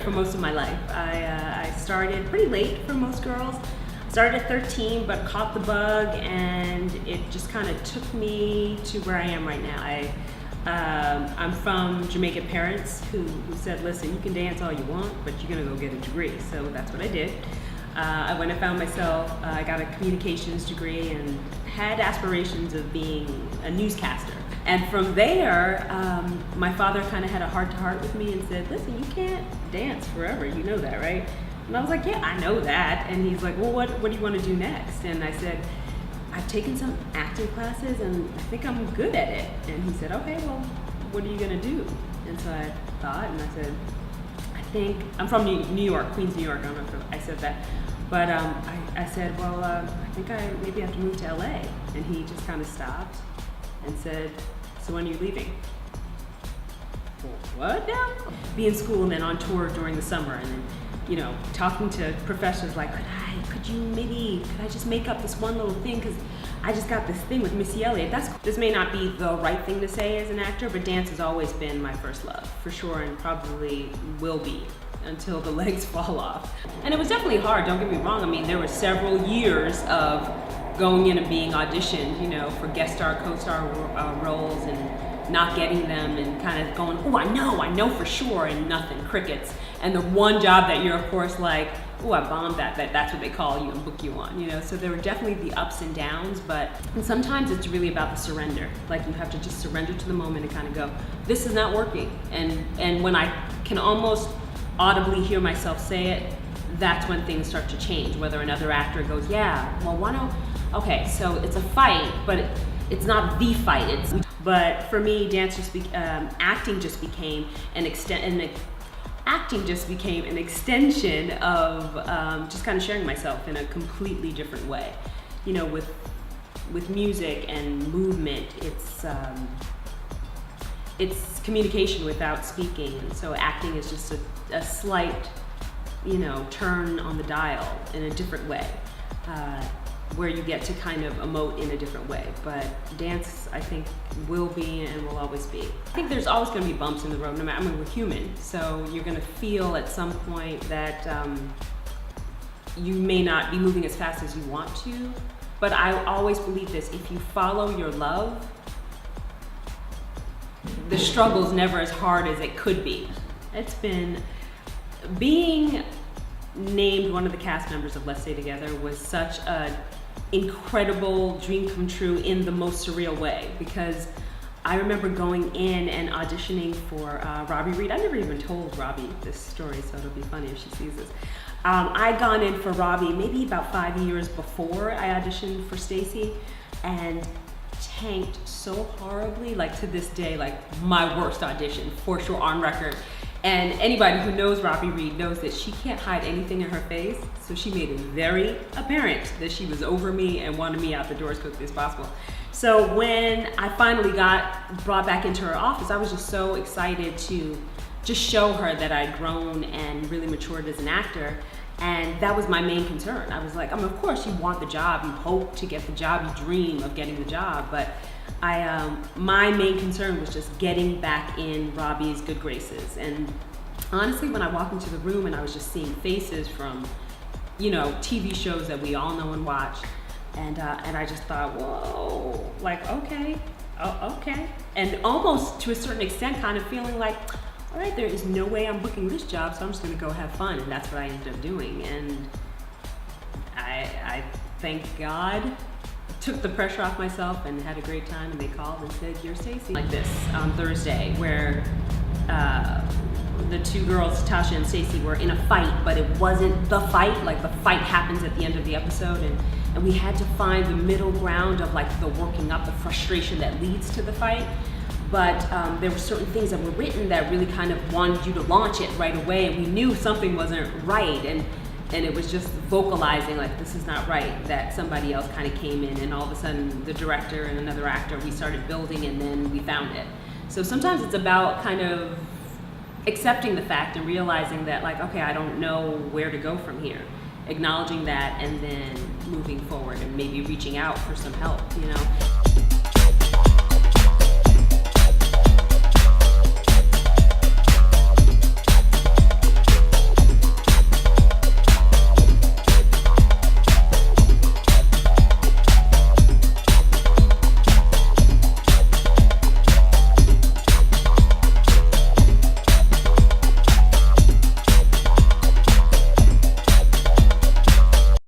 for most of my life. I started pretty late for most girls. Started at 13, but caught the bug, and it just kind of took me to where I am right now. I'm from Jamaican parents who said, listen, you can dance all you want, but you're gonna go get a degree. So that's what I did. I went and found myself, I got a communications degree and had aspirations of being a newscaster. And from there, my father kind of had a heart-to-heart with me and said, listen, you can't dance forever, you know that, right? And I was like, yeah, I know that. And he's like, well, what do you want to do next? And I said, I've taken some acting classes and I think I'm good at it. And he said, okay, well, what are you gonna do? And so I thought, and I said, I think, I'm from New York, Queens, New York, I don't know if I said that. But I said, well, I think I maybe have to move to LA. And he just kind of stopped and said, so when are you leaving? Well, what now? Be in school and then on tour during the summer, and then, you know, talking to professors like, could I just make up this one little thing, because I just got this thing with Missy Elliott. This may not be the right thing to say as an actor, but dance has always been my first love, for sure, and probably will be until the legs fall off. And it was definitely hard, don't get me wrong. I mean, there were several years of going in and being auditioned, you know, for guest star, co-star roles, and not getting them, and kind of going, oh, I know for sure, and nothing, crickets. And the one job that you're, of course, like, oh, I bombed that's what they call you and book you on, you know? So there were definitely the ups and downs, and sometimes it's really about the surrender. Like, you have to just surrender to the moment and kind of go, this is not working. And when I can almost audibly hear myself say it, that's when things start to change. Whether another actor goes, yeah, well, okay, so it's a fight, but it's not the fight. But for me, acting just became an extension of just kind of sharing myself in a completely different way. You know, with music and movement, it's communication without speaking, and so acting is just a slight, you know, turn on the dial in a different way, where you get to kind of emote in a different way. But dance, I think, will be and will always be. I think there's always going to be bumps in the road. I mean, we're human, so you're going to feel at some point that you may not be moving as fast as you want to. But I always believe this: if you follow your love, the struggle's never as hard as it could be. It's been being named one of the cast members of Let's Stay Together was such an incredible dream come true in the most surreal way, because I remember going in and auditioning for Robbie Reed. I never even told Robbie this story, so it'll be funny if she sees this. I'd gone in for Robbie maybe about 5 years before I auditioned for Stacey, and tanked so horribly, like to this day, like my worst audition, for sure, on record. And anybody who knows Robbie Reed knows that she can't hide anything in her face, so she made it very apparent that she was over me and wanted me out the door as quickly as possible. So when I finally got brought back into her office, I was just so excited to just show her that I'd grown and really matured as an actor. And that was my main concern. I was like, of course you want the job, you hope to get the job, you dream of getting the job, but my main concern was just getting back in Robbie's good graces. And honestly, when I walked into the room and I was just seeing faces from, you know, TV shows that we all know and watch, and I just thought, whoa, like, okay, okay. And almost to a certain extent kind of feeling like, all right, there is no way I'm booking this job, so I'm just gonna go have fun. And that's what I ended up doing. And I thank God, took the pressure off myself and had a great time, and they called and said, you're Stacey. Like this on Thursday, where the two girls, Tasha and Stacey, were in a fight, but it wasn't the fight. Like, the fight happens at the end of the episode, and we had to find the middle ground of like the working up, the frustration that leads to the fight. But there were certain things that were written that really kind of wanted you to launch it right away, and we knew something wasn't right, and it was just vocalizing like, this is not right, that somebody else kind of came in, and all of a sudden the director and another actor, we started building, and then we found it. So sometimes it's about kind of accepting the fact and realizing that, like, okay, I don't know where to go from here. Acknowledging that, and then moving forward and maybe reaching out for some help, you know.